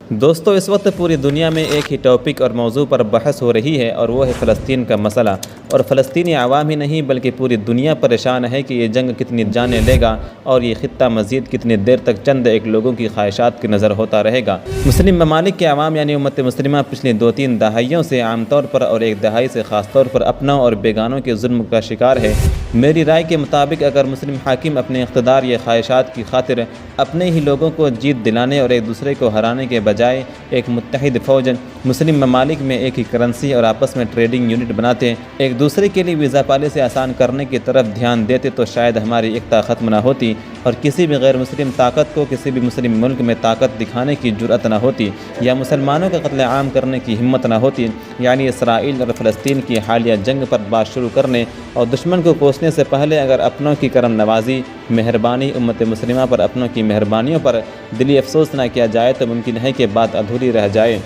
دوستو، اس وقت پوری دنیا میں ایک ہی ٹاپک اور موضوع پر بحث ہو رہی ہے اور وہ ہے فلسطین کا مسئلہ۔ اور فلسطینی عوام ہی نہیں بلکہ پوری دنیا پریشان ہے کہ یہ جنگ کتنی جانیں لے گا اور یہ خطہ مزید کتنی دیر تک چند ایک لوگوں کی خواہشات کی نظر ہوتا رہے گا۔ مسلم ممالک کے عوام یعنی امت مسلمہ پچھلی 2-3 دہائیوں سے عام طور پر اور ایک دہائی سے خاص طور پر اپنوں اور بیگانوں کے ظلم کا شکار ہے۔ میری رائے کے مطابق اگر مسلم حاکم اپنے اقتدار یا خواہشات کی خاطر اپنے ہی لوگوں کو جیت دلانے اور ایک دوسرے کو ہرانے کے بجائے ایک متحد فوج مسلم ممالک میں ایک ہی کرنسی اور آپس میں ٹریڈنگ یونٹ بناتے، ایک دوسرے کے لیے ویزا پالیسی آسان کرنے کی طرف دھیان دیتے تو شاید ہماری ایکتا ختم نہ ہوتی اور کسی بھی غیر مسلم طاقت کو کسی بھی مسلم ملک میں طاقت دکھانے کی جرأت نہ ہوتی یا مسلمانوں کا قتل عام کرنے کی ہمت نہ ہوتی۔ یعنی اسرائیل اور فلسطین کی حالیہ جنگ پر بات شروع کرنے اور دشمن کو کوسنے سے پہلے اگر اپنوں کی کرم نوازی، مہربانی، امت مسلمہ پر اپنوں کی مہربانیوں پر دلی افسوس نہ کیا جائے تو ممکن ہے کہ بات ادھوری رہ جائے۔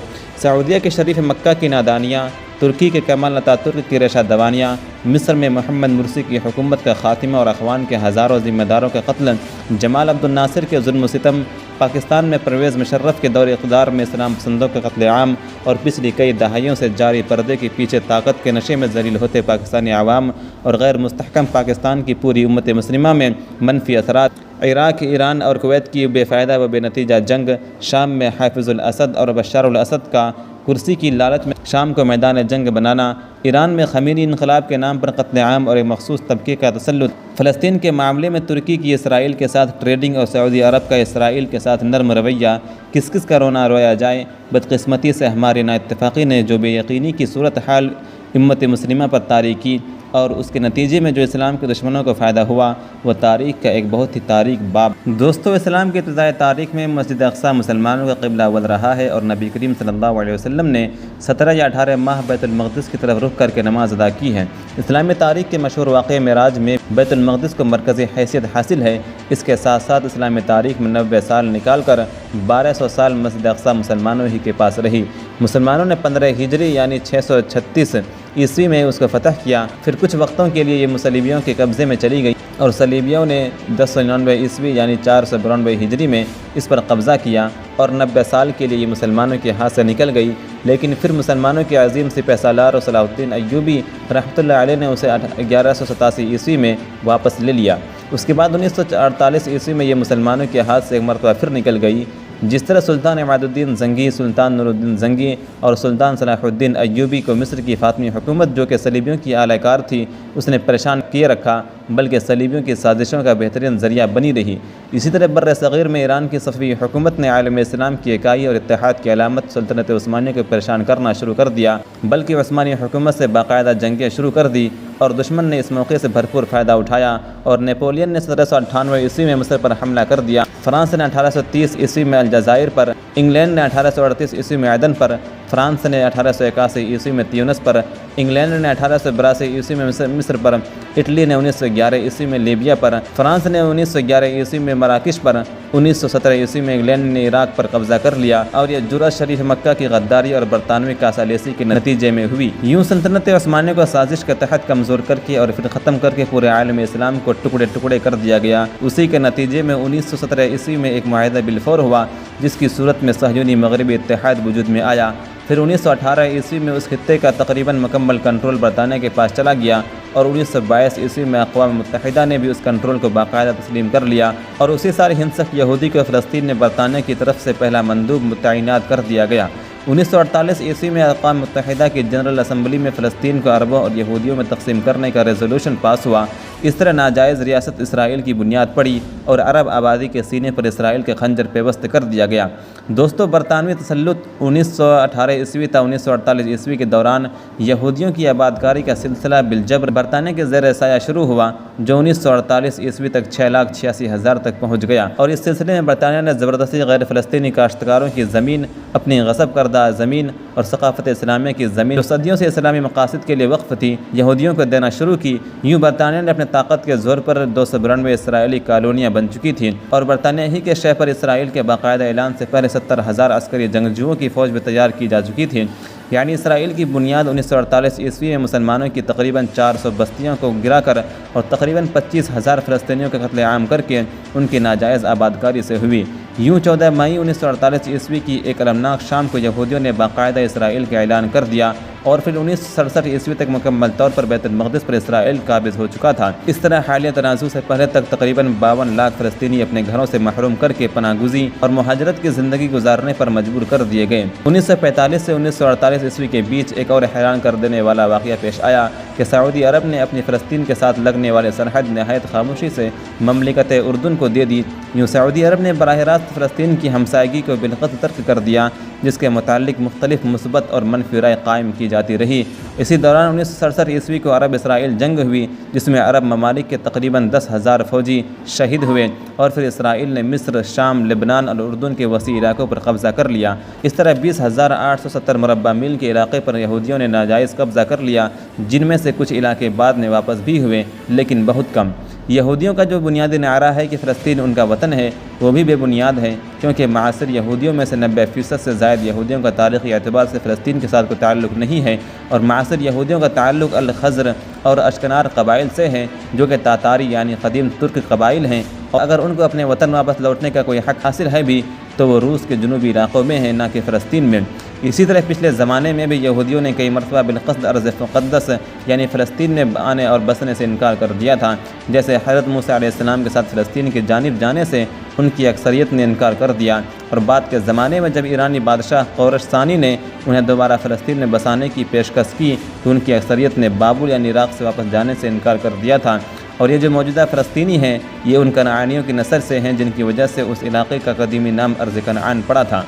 سعودیہ کے شریف مکہ کی نادانیاں، ترکی کے کمال اتاترک کی ریشہ دوانیاں، مصر میں محمد مرسی کی حکومت کا خاتمہ اور اخوان کے ہزاروں ذمہ داروں کا قتل، جمال عبد الناصر کے ظلم و ستم، پاکستان میں پرویز مشرف کے دور اقتدار میں اسلام پسندوں کا قتل عام اور پچھلی کئی دہائیوں سے جاری پردے کے پیچھے طاقت کے نشے میں ذلیل ہوتے پاکستانی عوام اور غیر مستحکم پاکستان کی پوری امت مسلمہ میں منفی اثرات، عراق، ایران اور کویت کی بے فائدہ و بے نتیجہ جنگ، شام میں حافظ الاسد اور بشار الاسد کا کرسی کی لالچ میں شام کو میدان جنگ بنانا، ایران میں خمینی انقلاب کے نام پر قتل عام اور ایک مخصوص طبقے کا تسلط، فلسطین کے معاملے میں ترکی کی اسرائیل کے ساتھ ٹریڈنگ اور سعودی عرب کا اسرائیل کے ساتھ نرم رویہ، کس کس کا رونا رویا جائے۔ بدقسمتی سے ہماری نا اتفاقی نے جو بے یقینی کی صورتحال امت مسلمہ پر طاری کی اور اس کے نتیجے میں جو اسلام کے دشمنوں کو فائدہ ہوا وہ تاریخ کا ایک بہت ہی تاریک باب۔ دوستو، اسلام کی ابتدائی تاریخ میں مسجد اقصی مسلمانوں کا قبلہ اول رہا ہے اور نبی کریم صلی اللہ علیہ وسلم نے 17 یا 18 ماہ بیت المقدس کی طرف رخ کر کے نماز ادا کی ہے۔ اسلامی تاریخ کے مشہور واقعہ معراج میں بیت المقدس کو مرکزی حیثیت حاصل ہے۔ اس کے ساتھ ساتھ اسلامی تاریخ میں 90 سال نکال کر 1200 سال مسجد اقصی مسلمانوں ہی کے پاس رہی۔ مسلمانوں نے 15 ہجری یعنی 636 عیسوی میں اس کو فتح کیا، پھر کچھ وقتوں کے لیے یہ صلیبیوں کے قبضے میں چلی گئی اور صلیبیوں نے 1099 عیسوی یعنی 492 ہجری میں اس پر قبضہ کیا اور 90 سال کے لیے یہ مسلمانوں کے ہاتھ سے نکل گئی، لیکن پھر مسلمانوں کے عظیم سپہ سالار صلاح الدین ایوبی رحمۃ اللہ علیہ نے اسے 1187 عیسوی میں واپس لے لیا۔ اس کے بعد 1948 عیسوی میں یہ مسلمانوں کے ہاتھ سے ایک مرتبہ پھر نکل گئی۔ جس طرح سلطان عماد الدین زنگی، سلطان نور الدین زنگی اور سلطان صلاح الدین ایوبی کو مصر کی فاطمی حکومت جو کہ صلیبیوں کی اعلی کار تھی اس نے پریشان کیے رکھا، بلکہ صلیبیوں کی سازشوں کا بہترین ذریعہ بنی رہی۔ اسی طرح بر صغیر میں ایران کی صفوی حکومت نے عالم اسلام کی اکائی اور اتحاد کی علامت سلطنت عثمانیہ کو پریشان کرنا شروع کر دیا، بلکہ عثمانی حکومت سے باقاعدہ جنگیں شروع کر دی اور دشمن نے اس موقع سے بھرپور فائدہ اٹھایا اور نیپولین نے 1798 عیسوی میں مصر پر حملہ کر دیا، فرانس نے 1830 عیسوی میں الجزائر پر، انگلینڈ نے 1838 عیسوی میں عدن پر، فرانس نے 1881 عیسوی میں تیونس پر، انگلینڈ نے 1882 عیسوی میں مصر پر، اٹلی نے 1911 عیسوی میں لیبیا پر، فرانس نے 1911 عیسوی میں مراکش پر، 1917 عیسوی میں انگلینڈ نے عراق پر قبضہ کر لیا اور یہ جرأت شریف مکہ کی غداری اور برطانوی کاسالیسی کے نتیجے میں ہوئی۔ یوں سلطنت عثمانیہ کو سازش کے تحت کمزور کر کے اور پھر ختم کر کے پورے عالم اسلام کو ٹکڑے ٹکڑے کر دیا گیا۔ اسی کے نتیجے میں 1917 عیسوی میں ایک معاہدہ بالفور ہوا جس کی صورت میں صہیونی مغربی اتحاد وجود میں آیا۔ پھر 1918 عیسوی میں اس خطے کا تقریباً مکمل کنٹرول برطانیہ کے پاس چلا گیا اور 1922 عیسوی میں اقوام متحدہ نے بھی اس کنٹرول کو باقاعدہ تسلیم کر لیا اور اسی سال ہندسک یہودی کو فلسطین میں برطانیہ کی طرف سے پہلا مندوب متعینات کر دیا گیا۔ 1948 عیسوی میں اقوام متحدہ کی جنرل اسمبلی میں فلسطین کو عربوں اور یہودیوں میں تقسیم کرنے کا ریزولوشن پاس ہوا۔ اس طرح ناجائز ریاست اسرائیل کی بنیاد پڑی اور عرب آبادی کے سینے پر اسرائیل کے خنجر پیوست کر دیا گیا۔ دوستو، برطانوی تسلط 1918 عیسوی تا 1948 عیسوی کے دوران یہودیوں کی آبادکاری کا سلسلہ بالجبر برطانیہ کے زیر سایہ شروع ہوا جو 1948 عیسوی تک 6,86,000 تک پہنچ گیا اور اس سلسلے میں برطانیہ نے زبردستی غیر فلسطینی کاشتکاروں کی زمین، اپنی غصب کردہ زمین اور ثقافت اسلامیہ کی زمین جو صدیوں سے اسلامی مقاصد کے لیے وقف تھی یہودیوں کو دینا شروع کی۔ یوں برطانیہ نے اپنے طاقت کے زور پر 292 اسرائیلی کالونیاں بن چکی تھیں اور برطانیہ ہی کے شہ پر اسرائیل کے باقاعدہ اعلان سے پہلے 70,000 عسکری جنگجوؤں کی فوج بھی تیار کی جا چکی تھی۔ یعنی اسرائیل کی بنیاد 1948 عیسوی میں مسلمانوں کی تقریباً 400 بستیوں کو گرا کر اور تقریباً 25,000 فلسطینیوں کا قتل عام کر کے ان کی ناجائز آبادکاری سے ہوئی۔ یوں 14 مئی 1948 عیسوی کی ایک المناک شام کو یہودیوں نے باقاعدہ اسرائیل کا اعلان کر دیا اور پھر 1967 عیسوی تک مکمل طور پر بیت المقدس پر اسرائیل قابض ہو چکا تھا۔ اس طرح حالیہ تنازع سے پہلے تک تقریباً 52 لاکھ فلسطینی اپنے گھروں سے محروم کر کے پناہ گزین اور مہاجرت کی زندگی گزارنے پر مجبور کر دیے گئے۔ 1945 سے 1948 عیسوی کے بیچ ایک اور حیران کر دینے والا واقعہ پیش آیا کہ سعودی عرب نے اپنی فلسطین کے ساتھ لگنے والے سرحد نہایت خاموشی سے مملکت اردن کو دے دی۔ یوں سعودی عرب نے براہ راست فلسطین کی ہمسائیگی کو بالقطع ترک کر دیا، جس کے متعلق مختلف مثبت اور منفی رائے قائم کی جاتی رہی۔ اسی دوران 1967 عیسوی کو عرب اسرائیل جنگ ہوئی، جس میں عرب ممالک کے تقریباً 10,000 فوجی شہید ہوئے اور پھر اسرائیل نے مصر، شام، لبنان اور اردن کے وسیع علاقوں پر قبضہ کر لیا۔ اس طرح 20,870 مربع میل کے علاقے پر یہودیوں نے ناجائز قبضہ کر لیا، جن میں سے کچھ علاقے بعد میں واپس بھی ہوئے، لیکن بہت کم۔ یہودیوں کا جو بنیادی نعرہ ہے کہ فلسطین ان کا وطن ہے، وہ بھی بے بنیاد ہے، کیونکہ معاصر یہودیوں میں سے 90% سے زائد یہودیوں کا تاریخی اعتبار سے فلسطین کے ساتھ کوئی تعلق نہیں ہے، اور معاصر یہودیوں کا تعلق الخزر اور اشکنار قبائل سے ہے، جو کہ تاتاری یعنی قدیم ترک قبائل ہیں، اور اگر ان کو اپنے وطن واپس لوٹنے کا کوئی حق حاصل ہے بھی تو وہ روس کے جنوبی علاقوں میں ہے، نہ کہ فلسطین میں۔ اسی طرح پچھلے زمانے میں بھی یہودیوں نے کئی مرتبہ بالقصد ارض مقدس یعنی فلسطین میں آنے اور بسنے سے انکار کر دیا تھا، جیسے حضرت موسیٰ علیہ السلام کے ساتھ فلسطین کی جانب جانے سے ان کی اکثریت نے انکار کر دیا، اور بعد کے زمانے میں جب ایرانی بادشاہ قورش ثانی نے انہیں دوبارہ فلسطین میں بسانے کی پیشکش کی تو ان کی اکثریت نے بابل یعنی عراق سے واپس جانے سے انکار کر دیا تھا۔ اور یہ جو موجودہ فلسطینی ہیں، یہ ان کنعانیوں کی نسل سے ہیں جن کی وجہ سے اس علاقے کا قدیمی نام ارض کنعان پڑا تھا۔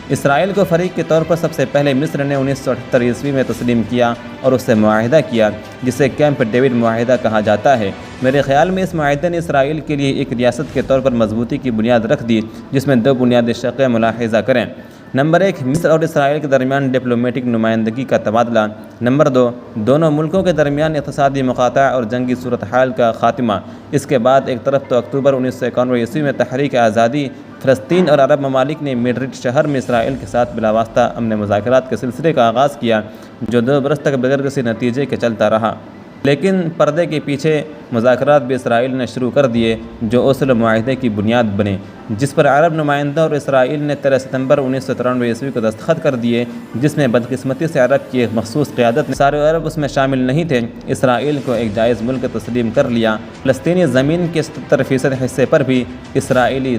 اسرائیل کو فریق کے طور پر سب سے پہلے مصر نے 1978 عیسوی میں تسلیم کیا اور اس سے معاہدہ کیا، جسے کیمپ ڈیوڈ معاہدہ کہا جاتا ہے۔ میرے خیال میں اس معاہدے نے اسرائیل کے لیے ایک ریاست کے طور پر مضبوطی کی بنیاد رکھ دی، جس میں 2 بنیادی شقیں ملاحظہ کریں۔ نمبر 1، مصر اور اسرائیل کے درمیان ڈپلومیٹک نمائندگی کا تبادلہ۔ نمبر 2، دونوں ملکوں کے درمیان اقتصادی مقاطعہ اور جنگی صورتحال کا خاتمہ۔ اس کے بعد ایک طرف تو اکتوبر 1991 عیسوی میں تحریک آزادی فلسطین اور عرب ممالک نے میڈرڈ شہر میں اسرائیل کے ساتھ بلاواسطہ امن مذاکرات کے سلسلے کا آغاز کیا، جو 2 برس تک بغیر کسی نتیجے کے چلتا رہا، لیکن پردے کے پیچھے مذاکرات بھی اسرائیل نے شروع کر دیے، جو اوسلو معاہدے کی بنیاد بنے، جس پر عرب نمائندہ اور اسرائیل نے 13 ستمبر 1993 عیسوی کو دستخط کر دیے، جس میں بدقسمتی سے عرب کی ایک مخصوص قیادت نے، سارے عرب اس میں شامل نہیں تھے، اسرائیل کو ایک جائز ملک تسلیم کر لیا۔ فلسطینی زمین کے 77% حصے پر بھی اسرائیلی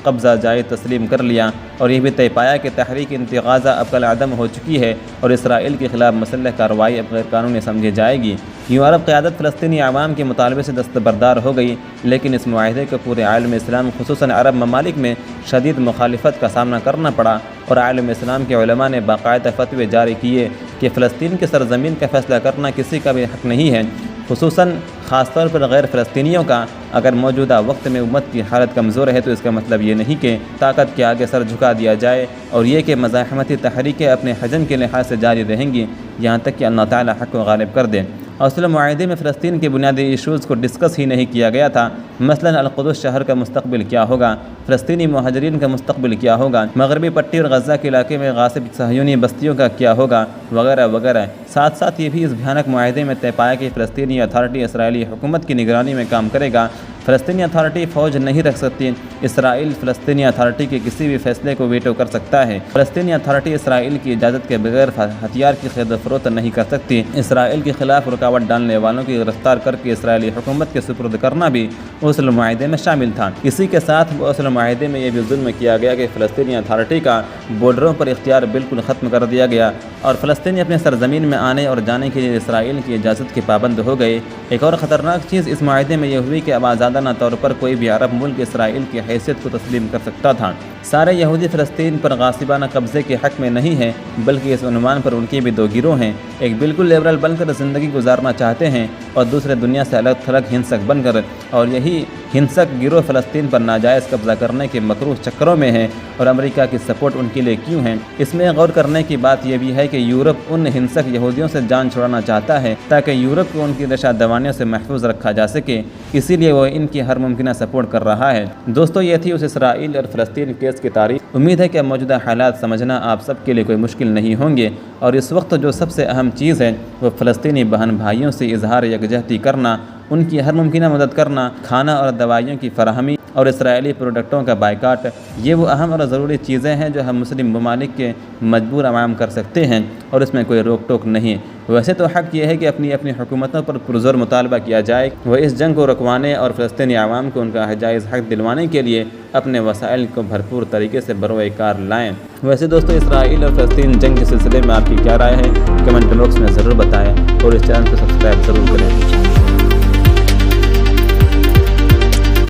قبضہ جائز تسلیم کر لیا، اور یہ بھی طے پایا کہ تحریک انتغاضہ اب کالعدم ہو چکی ہے اور اسرائیل کے خلاف مسلح کارروائی اب غیر قانونی سمجھی جائے گی۔ یوں عرب قیادت فلسطینی عوام کے مطالبے سے دستبردار ہو گئی، لیکن اس معاہدے کو پورے عالم اسلام خصوصاً عرب ممالک میں شدید مخالفت کا سامنا کرنا پڑا، اور عالم اسلام کے علماء نے باقاعدہ فتوے جاری کیے کہ فلسطین کی سرزمین کا فیصلہ کرنا کسی کا بھی حق نہیں ہے، خصوصاً خاص طور پر غیر فلسطینیوں کا۔ اگر موجودہ وقت میں امت کی حالت کمزور ہے تو اس کا مطلب یہ نہیں کہ طاقت کے آگے سر جھکا دیا جائے، اور یہ کہ مزاحمتی تحریکیں اپنے حجم کے لحاظ سے جاری رہیں گی یہاں تک کہ اللہ تعالیٰ حق کو غالب کر دے۔ اوسلو معاہدے میں فلسطین کے بنیادی ایشوز کو ڈسکس ہی نہیں کیا گیا تھا، مثلاً القدس شہر کا مستقبل کیا ہوگا، فلسطینی مہاجرین کا مستقبل کیا ہوگا، مغربی پٹی اور غزہ کے علاقے میں غاصب صہیونی بستیوں کا کیا ہوگا، وغیرہ وغیرہ۔ ساتھ ساتھ یہ بھی اس بھیانک معاہدے میں طے پایا کہ فلسطینی اتھارٹی اسرائیلی حکومت کی نگرانی میں کام کرے گا، فلسطینی اتھارٹی فوج نہیں رکھ سکتی، اسرائیل فلسطینی اتھارٹی کے کسی بھی فیصلے کو ویٹو کر سکتا ہے، فلسطینی اتھارٹی اسرائیل کی اجازت کے بغیر ہتھیار کی خرید و فروخت نہیں کر سکتی، اسرائیل کے خلاف رکاوٹ ڈالنے والوں کی گرفتار کر کے اسرائیلی حکومت کے سپرد کرنا بھی اوسلو معاہدے میں شامل تھا۔ اسی کے ساتھ اوسلو معاہدے میں یہ بھی ظلم کیا گیا کہ فلسطینی اتھارٹی کا بارڈروں پر اختیار بالکل ختم کر دیا گیا، اور فلسطینی اپنے سرزمین میں آنے اور جانے کے لیے اسرائیل کی اجازت کے پابند ہو گئے۔ ایک اور خطرناک چیز اس معاہدے میں یہ ہوئی کہ اب آزادانہ طور پر کوئی بھی عرب ملک اسرائیل کی حیثیت کو تسلیم کر سکتا تھا۔ سارے یہودی فلسطین پر غاصبانہ قبضے کے حق میں نہیں ہیں، بلکہ اس عنوان پر ان کے بھی 2 گروہ ہیں، ایک بالکل لیبرل بن کر زندگی گزارنا چاہتے ہیں اور دوسرے دنیا سے الگ تھلگ ہنسک بن کر، اور یہی ہنسک گروہ فلسطین پر ناجائز قبضہ کرنے کے مکروہ چکروں میں ہیں، اور امریکہ کی سپورٹ ان کے لیے کیوں ہے۔ اس میں غور کرنے کی بات یہ بھی ہے کہ یورپ ان ہنسک یہودیوں سے جان چھڑانا چاہتا ہے تاکہ یورپ کو ان کی رشا دوانیوں سے محفوظ رکھا جا سکے، اسی لیے وہ ان کی ہر ممکنہ سپورٹ کر رہا ہے۔ دوستو، یہ تھی اس اسرائیل اور فلسطین کیس کی تاریخ۔ امید ہے کہ موجودہ حالات سمجھنا آپ سب کے لیے کوئی مشکل نہیں ہوں گے، اور اس وقت جو سب سے اہم چیز ہے وہ فلسطینی بہن بھائیوں سے اظہار یکجہتی کرنا ان کی ہر ممکنہ مدد کرنا، کھانا اور دوائیوں کی فراہمی اور اسرائیلی پروڈکٹوں کا بائیکاٹ، یہ وہ اہم اور ضروری چیزیں ہیں جو ہم مسلم ممالک کے مجبور عوام کر سکتے ہیں، اور اس میں کوئی روک ٹوک نہیں۔ ویسے تو حق یہ ہے کہ اپنی حکومتوں پر پرزور مطالبہ کیا جائے وہ اس جنگ کو رکوانے اور فلسطینی عوام کو ان کا جائز حق دلوانے کے لیے اپنے وسائل کو بھرپور طریقے سے بروئے کار لائیں۔ ویسے دوستو، اسرائیل اور فلسطین جنگ کے سلسلے میں آپ کی کیا رائے ہے؟ کمنٹ باکس میں ضرور بتائیں اور اس چینل کو سبسکرائب ضرور کریں۔